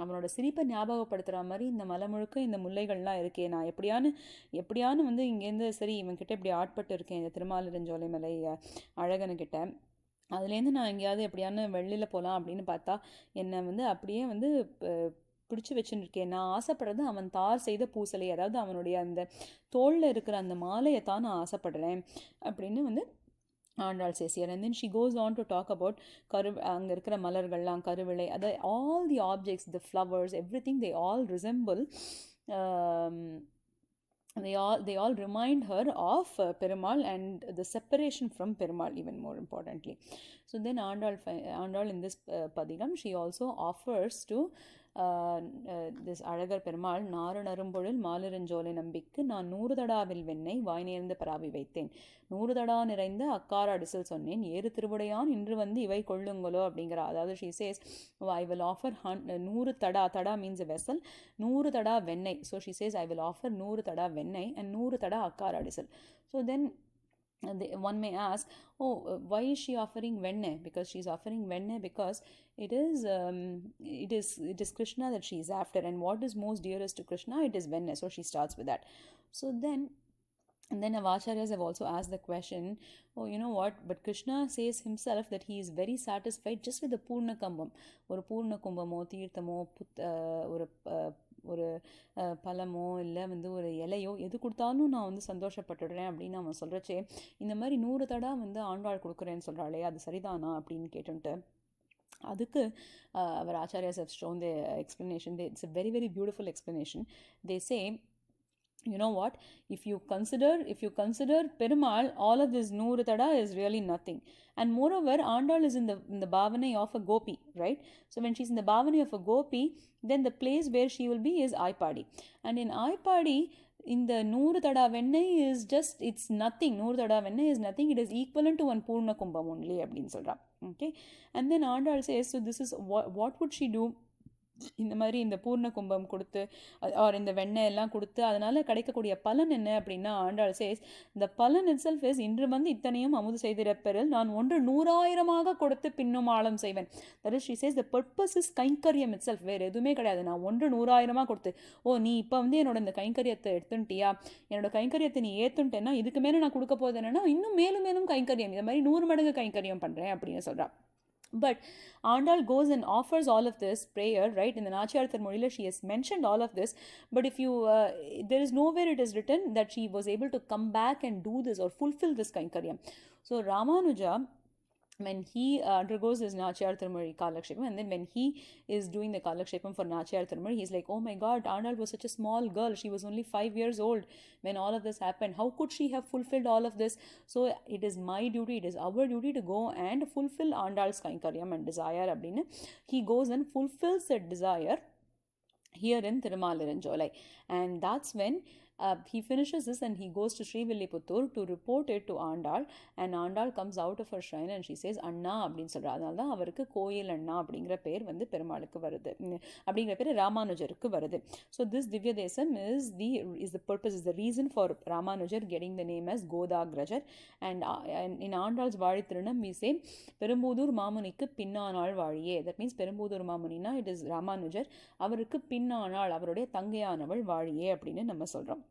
அவனோட சிரிப்பை ஞாபகப்படுத்துகிற மாதிரி இந்த மலை முழுக்க இந்த முல்லைகள்லாம் இருக்கே, நான் எப்படியானு வந்து இங்கேருந்து சரி இவன்கிட்ட இப்படி ஆட்பட்டு இருக்கேன், இந்த திருமாலிருஞ்சோலை மலை அழகனுக்கிட்ட, அதுலேருந்து நான் எங்கேயாவது எப்படியான வெளியில் போகலாம் அப்படின்னு பார்த்தா என்னை வந்து அப்படியே வந்து பிடிச்சி வச்சுருக்கேன். நான் ஆசைப்படுறது அவன் தார் செய்த பூசலை, அதாவது அவனுடைய அந்த தோளில் இருக்கிற அந்த மாலையை தான் நான் ஆசைப்படுறேன் அப்படின்னு வந்து Andal says here. And then she goes on to talk about அங்கே இருக்கிற மலர்கள்லாம், கருவிளை, அது all the objects, the flowers, everything, they all resemble, they all remind her of Perumal and the separation from Perumal, even more importantly. So then Andal in this Padigam, she also offers to this Azhagar Perumal, நாறு நரும்பொழில் மாலிருஞ்சோலை நம்பிக்கு நான் 100 தடாவில் வெண்ணெய் வாய் நேர்ந்த பராவி வைத்தேன், 100 தடா நிறைந்த அக்கார அடிசல் சொன்னேன், ஏறு திருவுடையான் இன்று வந்து இவை கொள்ளுங்களோ அப்படிங்கிற. அதாவது she says, I will offer 100 Tada means a vessel, 100 தடா வெண்ணெய். So she says, I will offer 100 தடா வெண்ணெய் and 100 Tada அக்கார அடிசல். So then one may ask, why is she offering venne? Because she's offering venne because it is Krishna that she is after, and what is most dearest to Krishna? It is venne. So she starts with that. So then our acharyas have also asked the question, you know what, but Krishna says himself that he is very satisfied just with the Purna Kumbam. ஒரு பூர்ண கும்பமோ தீர்த்தமோ ஒரு பழமோ இல்லை வந்து ஒரு இலையோ எது கொடுத்தாலும் நான் வந்து சந்தோஷப்பட்டுடுறேன் அப்படின்னு அவன் சொல்கிறச்சே, இந்த மாதிரி 100 தடா வந்து ஆண்டாள் கொடுக்குறேன்னு சொல்கிறாளே, அது சரிதானா அப்படின்னு கேட்டுன்ட்டு அதுக்கு அவர் ஆச்சாரியாஸ் have shown the explanation. It's a very very beautiful explanation. They say, you know what, if you consider Perumal, all of this 100 tada is really nothing. And moreover, Andal is in the bhavane of a gopi, right? So when she's in the bhavane of a gopi, then the place where she will be is Aipadi. And in Aipadi, in the 100 tada vennai is just, it's nothing. 100 tada vennai is nothing. It is equivalent to one Purna Kumbam only அப்படின்னு சொல்றா. Okay? And then Andal says, so this is what would she do? இந்த மாதிரி இந்த பூர்ண கும்பம் கொடுத்து R இந்த வெண்ணெய் எல்லாம் கொடுத்து அதனால கிடைக்கக்கூடிய பலன் என்ன அப்படின்னா, ஆண்டாள் சேஸ், இந்த பலன் இட் செல்ஃப் இஸ், இன்று வந்து இத்தனையும் அமுது செய்திருப்பெறில் நான் 100,000 கொடுத்து பின்னும் ஆழம் செய்வேன். That is she says the purpose is கைங்கரியம் இட் செல்ஃப், வேறு எதுவுமே கிடையாது. நான் 100,000 கொடுத்து, நீ இப்போ வந்து என்னோட இந்த கைங்கரியத்தை எடுத்துட்டியா, என்னோட கைங்கரியத்தை நீ ஏற்றுட்டேன்னா இதுக்கு மேலே நான் கொடுக்க போகுது என்னன்னா இன்னும் மேலும் மேலும் கைங்கரியம், இந்த மாதிரி 100 மடங்கு கைங்கரியம் பண்ணுறேன் அப்படின்னு சொல்கிறா. But Andal goes and offers all of this prayer, right? In the Nachiyar Tirumozhila, she has mentioned all of this. But if you, there is nowhere it is written that she was able to come back and do this or fulfill this Kainkariam. So Ramanuja, when he undergoes his Nachiyar Tirumozhi Kalakshepam, and then when he is doing the Kalakshepam for Nachiyar Tirumozhi, he's like, oh my God, Andal was such a small girl. She was only 5 years old when all of this happened. How could she have fulfilled all of this? So it is my duty, it is our duty to go and fulfill Andal's Kainkaryam and desire. Abdina. He goes and fulfills that desire here in Tirumalirunjolai. And that's when he finishes this and he goes to Srivilliputtur to report it to Andal, and Andal comes out of her shrine and she says Anna அப்படின்னு சொல்கிறா. அதனால தான் அவருக்கு கோயில் அண்ணா அப்படிங்கிற பேர் வந்து பெருமாளுக்கு வருது, அப்படிங்கிற பேர் ராமானுஜருக்கு வருது. ஸோ திஸ் திவ்ய தேசம் is the purpose, is the reason for Ramanujar getting the name as Godagrajar. And in Andal's வாழி திருநம் we say பெரும்பூதூர் மாமுனிக்கு பின்னானாள் வாழியே. That means Perumbudur மாமுனினா it is Ramanujar, அவருக்கு பின்னானாள் அவருடைய தங்கையானவள் வாழியே அப்படின்னு நம்ம சொல்கிறோம்.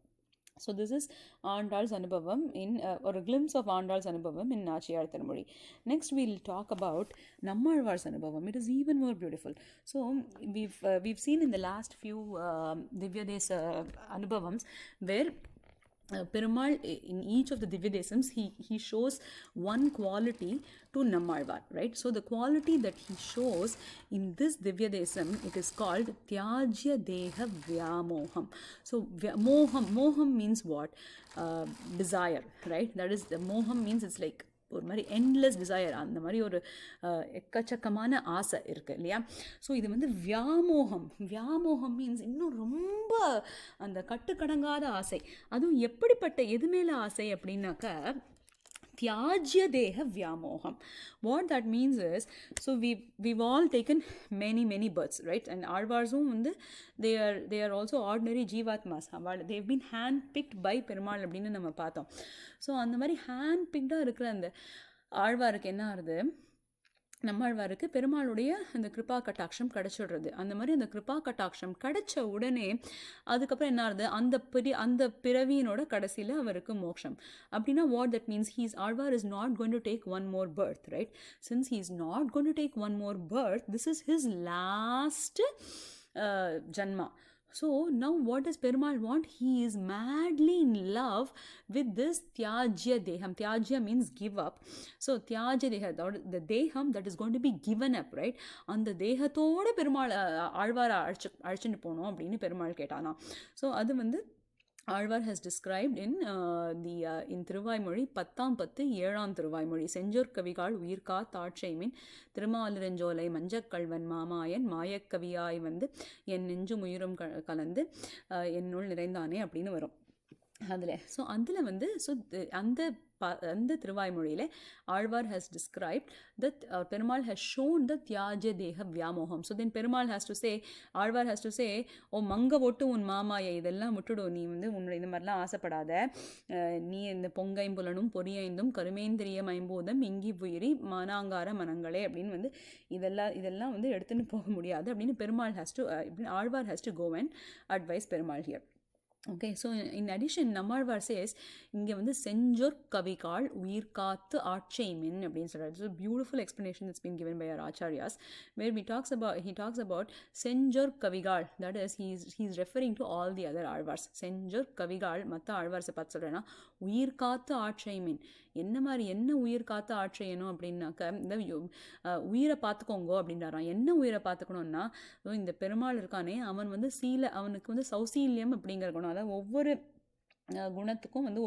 So this is Andal's Anubhavam in or a glimpse of Andal's Anubhavam in Nachiyar Tirumozhi. Next we'll talk about Nammalvar's Anubhavam. It is even more beautiful. So we've seen in the last few Divya Desa Anubhavams where Perumal, in each of the Divya Desams, he shows one quality to Nammalvar, right? So the quality that he shows in this Divya Desam, it is called Tyajya Deha Vyamoham. So Moham means what? Desire, right? That is, the Moham means it's like ஒரு மாதிரி endless desire, அந்த மாதிரி ஒரு எக்கச்சக்கமான ஆசை இருக்குது இல்லையா. So இது வந்து வியாமோகம் மீன்ஸ் இன்னும் ரொம்ப அந்த கட்டுக்கடங்காத ஆசை. அதுவும் எப்படிப்பட்ட எது மேலே ஆசை அப்படின்னாக்கா Tyajya Deha Vyamoham. What that means is, so we've all taken many births, right? And Alvarsum, they are also ordinary Jivatmas. They've been hand-picked by Perumal அப்படின்னு நம்ம பார்த்தோம். ஸோ அந்த மாதிரி hand-pickடாக இருக்கிற அந்த ஆழ்வாருக்கு என்ன ஆகுது, நம்மாழ்வாருக்கு பெருமாளுடைய அந்த கிருபா கட்டாட்சம் கிடச்சிடுறது. அந்த மாதிரி அந்த கிருபா கட்டாட்சம் கிடைச்ச உடனே அதுக்கப்புறம் என்ன ஆகுது, அந்த பிறவியினோட கடைசியில் அவருக்கு மோட்சம். அப்படின்னா what that means, Alvar is not going to take one more birth, right? Since he is not going to take one more birth, this is his last janma. So now what does Perumal want? He is madly in love with this Tyajya Deham. Tyajya means give up. So Tyajya Deha, the Deham that is going to be given up, right? அந்த தேகத்தோட பெருமாள் ஆழ்வார அழைச்சிட்டு போனோம் அப்படின்னு பெருமாள் கேட்டானா. So அது வந்து Alvar has described in Thiruvaimozhi 10:10 7ஆம் திருவாய்மொழி. செஞ்சோர் கவிகாள் உயிர்கா தாட்சைமின் திருமாலிரஞ்சோலை மஞ்சக்கல்வன் மாமாயன் மாயக்கவியாய் வந்து என் நெஞ்சும் உயிரும் கலந்து என்னுள் நிறைந்தானே அப்படின்னு வரும் அதில். ஸோ அதில் வந்து அந்த திருவாய்மொழியில் Alvar has described that Perumal has shown the Tyajya Deha Vyamoham. So then Perumal has to say, Alvar has to say, ஓ மங்க ஒட்டு உன் மாமாயை இதெல்லாம் விட்டுடும், நீ வந்து உன்னுடைய இந்த மாதிரிலாம் ஆசைப்படாத, நீ இந்த பொங்கைம்புலனும் பொறியைந்தும் கருமேந்திரிய மைம்பூதம் இங்கி உயிரி மனாங்கார மனங்களே அப்படின்னு வந்து இதெல்லாம் வந்து எடுத்துன்னு போக முடியாது அப்படின்னு Perumal Alvar has to go and advise Perumal here. Okay, so in addition, Nammalvar says, இங்கே வந்து செஞ்சோர் கவிகாள் உயிர் காத்து ஆட்சைமின் அப்படின்னு சொல்கிறார். It's a beautiful explanation that's been given by our acharyas, where he talks about செஞ்சோர் கவிகாள். That is, he's referring to all the other Alvars. செஞ்சோர் கவிகாள் மற்ற ஆழ்வார்ஸை பார்த்து சொல்கிறேன்னா, உயிர் காத்து ஆட்சைமின், என்ன உயிர் காத்து ஆட்சையணும் அப்படின்னாக்க இந்த உயிரை பார்த்துக்கோங்கோ அப்படின்றாராம். என்ன உயிரை பார்த்துக்கணும்னா, இந்த பெருமாள் இருக்கானே அவன் வந்து அவனுக்கு வந்து சௌசீல்யம் அப்படிங்கிற குணம், அதாவது ஒவ்வொரு குணத்துக்கும் வந்து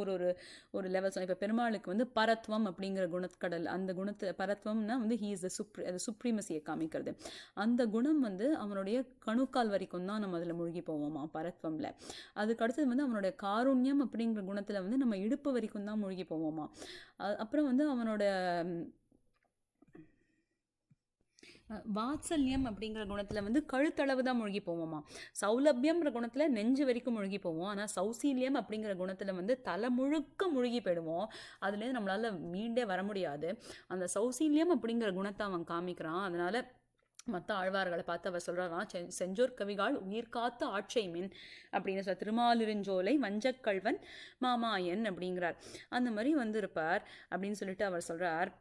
ஒரு லெவல் சொன்ன. இப்போ பெருமாளுக்கு வந்து பரத்வம் அப்படிங்கிற குணக்கடல், அந்த குணத்தை பரத்வம்னா வந்து ஹீ இஸ் சுப்ரீமசியை காமிக்கிறது. அந்த குணம் வந்து அவனுடைய கணுக்கால் வரைக்கும் தான் நம்ம அதில் மூழ்கி போவோமா பரத்வமில். அதுக்கு அடுத்தது வந்து அவனுடைய காருண்யம் அப்படிங்கிற குணத்தில் வந்து நம்ம இடுப்பு வரைக்கும் தான் மூழ்கி போவோமா. அப்புறம் வந்து அவனோட வாத்சல்யம் அப்படிங்கிற குணத்தில் வந்து கழுத்தளவு தான் மூழ்கி போவோமா. சௌலபியம்ங்கிற குணத்தில் நெஞ்சு வரைக்கும் மூழ்கி போவோம். ஆனால் சௌசீல்யம் அப்படிங்கிற குணத்தில் வந்து தலை முழுக்க மூழ்கி போயிடுவோம். அதுலேருந்து நம்மளால் மீண்டே வர முடியாது. அந்த சௌசீல்யம் அப்படிங்கிற குணத்தை அவன் காமிக்கிறான். அதனால் மற்ற ஆழ்வார்களை பார்த்து அவர் சொல்கிறாராம், செஞ்சோர் கவிகாள் உயிர் காத்து ஆட்சைமின் அப்படின்னு சொல்ல, திருமாலிருஞ்சோலை வஞ்சக்கல்வன் மாமாயன் அப்படிங்கிறார். அந்த மாதிரி வந்து இருப்பார் அப்படின்னு சொல்லிட்டு அவர் சொல்கிறார்.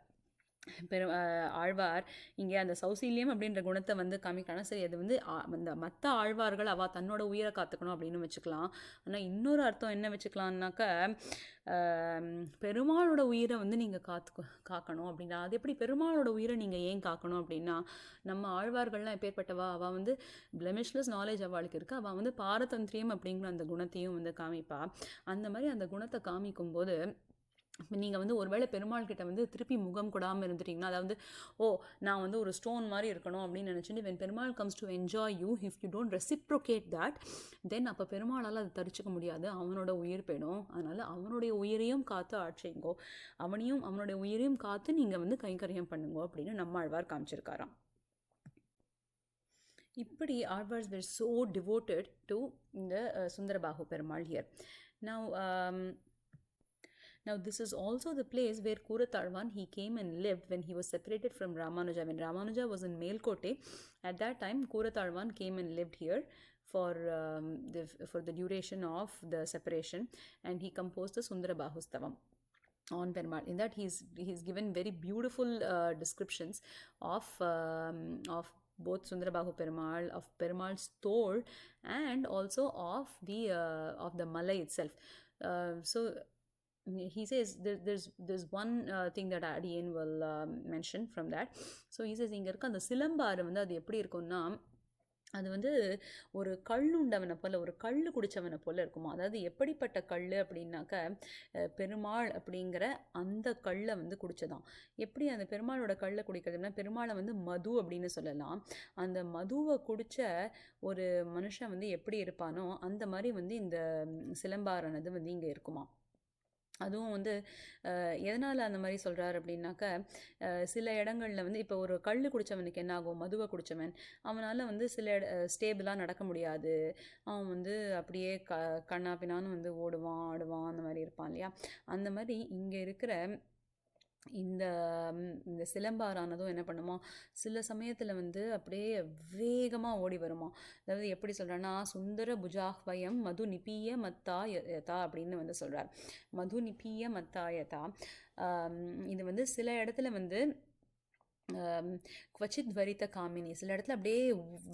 ஆழ்வார் இங்கே அந்த சௌசீல்யம் அப்படின்ற குணத்தை வந்து காமிக்கிறாங்க. சரி, அது வந்து அந்த மற்ற ஆழ்வார்கள் அவள் தன்னோட உயிரை காத்துக்கணும் அப்படின்னு வச்சுக்கலாம். ஆனால் இன்னொரு அர்த்தம் என்ன வச்சுக்கலான்னாக்கா, பெருமாளோட உயிரை வந்து நீங்கள் காக்கணும் அப்படின்னா, அது எப்படி பெருமாளோட உயிரை நீங்கள் ஏன் காக்கணும் அப்படின்னா, நம்ம ஆழ்வார்கள்லாம் எப்பேற்பட்டவா, அவள் வந்து பிளெமிஷ்லெஸ் நாலேஜ் அவளுக்கு இருக்குது. அவள் வந்து பாரதந்திரியம் அப்படிங்கிற அந்த குணத்தையும் வந்து காமிப்பா. அந்த மாதிரி அந்த குணத்தை காமிக்கும்போது நீங்கள் வந்து ஒருவேளை பெருமாள் கிட்ட வந்து திருப்பி முகம் கொடாமல் இருந்துட்டீங்கன்னா, அதாவது நான் வந்து ஒரு ஸ்டோன் மாதிரி இருக்கணும் அப்படின்னு நினச்சிட்டு when Perumal comes to enjoy you, if you don't reciprocate that, then அப்போ பெருமாளால் அது தரிச்சிக்க முடியாது, அவனோட உயிர் போயிடும். அதனால் அவனுடைய உயிரையும் காத்து ஆட்சிங்கோ, அவனுடைய உயிரையும் காத்து நீங்கள் வந்து கைங்கரியம் பண்ணுங்கோ அப்படின்னு நம்ம ஆழ்வார் காமிச்சிருக்காராம். இப்படி Alvars were so devoted to இந்த Sundarabahu Perumal here. Now this is also the place where Kuratalvan he came and lived when he was separated from Ramanuja. When Ramanuja was in Melkote, at that time Kuratalvan came and lived here for the duration of the separation, and he composed the Sundarabahustavam on Perumal. In that he's given very beautiful descriptions of both Sundarabahu Perumal, of Perumal's Thol, and also of the Malai itself. So he says there's one thing that Adiyan will mention from that. So he says இங்கே இருக்க அந்த சிலம்பாறு வந்து அது எப்படி இருக்கும்னா, அது வந்து ஒரு கல்லுண்டவனை போல், ஒரு கல் குடித்தவனை போல் இருக்குமா. அதாவது எப்படிப்பட்ட கல் அப்படின்னாக்க, பெருமாள் அப்படிங்கிற அந்த கல்லை வந்து குடித்ததான். எப்படி அந்த பெருமாளோட கல்லை குடிக்கிறதுனா, பெருமாளை வந்து மது அப்படின்னு சொல்லலாம். அந்த மதுவை குடித்த ஒரு மனுஷன் வந்து எப்படி இருப்பானோ அந்த மாதிரி வந்து இந்த சிலம்பாறானது வந்து இங்கே இருக்குமா. அதுவும் வந்து எதனால் அந்த மாதிரி சொல்கிறார் அப்படின்னாக்கா, சில இடங்களில் வந்து இப்போ ஒரு கல் குடித்தவனுக்கு என்ன ஆகும், மதுவை குடித்தவன் அவனால் வந்து சில ஸ்டேபிளாக நடக்க முடியாது, அவன் வந்து அப்படியே கண்ணா பின்னான்னு வந்து ஓடுவான் ஆடுவான் அந்த மாதிரி இருப்பான் இல்லையா. அந்த மாதிரி இங்கே இருக்கிற இந்த சிலம்பாறானதும் என்ன பண்ணுமா, சில சமயத்தில் வந்து அப்படியே வேகமாக ஓடி வருமா. அதாவது எப்படி சொல்கிறேன்னா, சுந்தர புஜாஹ்வயம் மது நிபிய மத்தாயதா அப்படின்னு வந்து சொல்கிறார். மது நிபிய மத்தாயதா. இது வந்து சில இடத்துல வந்து குவச்சித் வரித்த காமினி, சில இடத்துல அப்படியே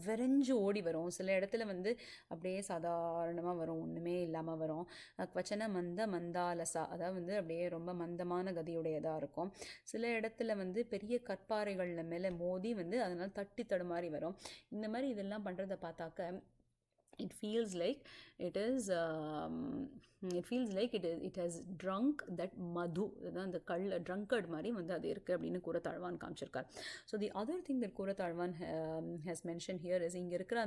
விரைஞ்சு ஓடி வரும், சில இடத்துல வந்து அப்படியே சாதாரணமாக வரும், ஒன்றுமே இல்லாமல் வரும். குவச்சன மந்தாலசா, அதாவது வந்து அப்படியே ரொம்ப மந்தமான கதியுடையதாக இருக்கும். சில இடத்துல வந்து பெரிய கற்பாறைகளில் மேலே மோதி வந்து அதனால் தட்டி தடுமாறி வரும். இந்த மாதிரி இதெல்லாம் பண்ணுறதை பார்த்தாக்க it feels like it has drunk that madhu, அந்த drunkard மாதிரி வந்து அது இருக்குது அப்படின்னு கூரத்தாழ்வான் காமிச்சிருக்கார். So the other thing that Koorathazhwan has mentioned here is, இங்கே இருக்கிற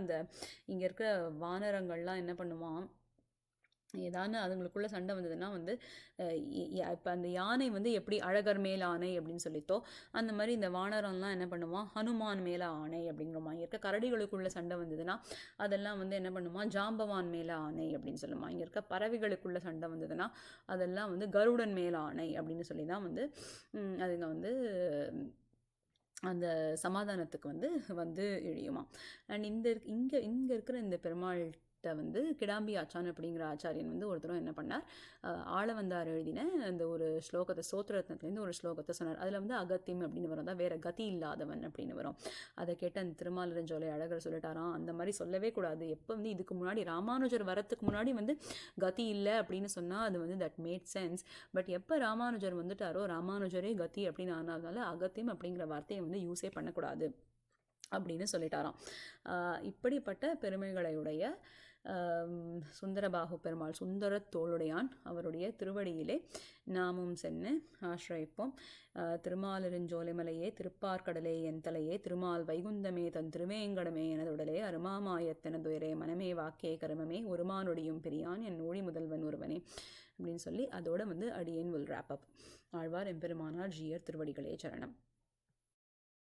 வானரங்கள்லாம் என்ன பண்ணுவான், ஏதானு அதுங்களுக்குள்ளே சண்டை வந்ததுன்னா வந்து இப்போ அந்த யானை வந்து எப்படி அழகர் மேல் ஆணை அப்படின்னு சொல்லித்தோ, அந்த மாதிரி இந்த வானரம்லாம் என்ன பண்ணுவான், ஹனுமான் மேலே ஆணை அப்படிங்கிறோமா. இங்கே இருக்க கரடிகளுக்குள்ளே சண்டை வந்ததுன்னா அதெல்லாம் வந்து என்ன பண்ணுவான், ஜாம்பவான் மேலே ஆணை அப்படின்னு சொல்லுமா. இங்கே இருக்க பறவைகளுக்குள்ளே சண்டை வந்ததுன்னா அதெல்லாம் வந்து கருடன் மேலே ஆணை அப்படின்னு சொல்லி தான் வந்து அதுங்க வந்து அந்த சமாதானத்துக்கு வந்து இழியுமா. அண்ட் இங்கே இருக்கிற இந்த பெருமாள் வந்து கிடாம்பி ஆச்சான் அப்படிங்கிற ஆச்சாரியன் வந்து ஒருத்தரும் என்ன பண்ணார், ஆளவந்தார் எழுதின அந்த ஒரு ஸ்லோகத்தை, சோத்திரத்னத்துலேருந்து ஒரு ஸ்லோகத்தை சொன்னார். அதில் வந்து அகத்தியம் அப்படின்னு வரும், தான் வேற கதி இல்லாதவன் அப்படின்னு வரும். அதை கேட்டு அந்த திருமாலிருஞ்சோலை அழகர் சொல்லிட்டாராம், அந்த மாதிரி சொல்லவே கூடாது. எப்போ வந்து இதுக்கு முன்னாடி ராமானுஜர் வரத்துக்கு முன்னாடி வந்து கதி இல்லை அப்படின்னு சொன்னால் அது வந்து தட் மேட் சென்ஸ். பட் எப்போ ராமானுஜர் வந்துட்டாரோ, ராமானுஜரே கதி அப்படின்னு ஆனதுனால அகத்தியம் அப்படிங்கிற வார்த்தையை வந்து யூஸே பண்ணக்கூடாது அப்படின்னு சொல்லிட்டாராம். இப்படிப்பட்ட பெருமைகளையுடைய சுந்தரபாகு பெருமாள், சுந்தர தோளுடையான், அவருடைய திருவடியிலே நாமும் சென்று ஆசிரயிப்போம். திருமாலிருஞ்சோலைமலையே, திருப்பார்கடலே என் தலையே, திருமால் வைகுந்தமே தன் திருவேங்கடமே எனதுடலே, அருமாமாயத்தனதுயரே மனமே வாக்கே கருமமே, ஒருமானொடியும் பெரியான் என் ஊழி முதல்வன் ஒருவனே அப்படின்னு சொல்லி அதோட வந்து அடியேன் will wrap up. ஆழ்வார் எம்பெருமானார் ஜீயர் திருவடிகளே சரணம்.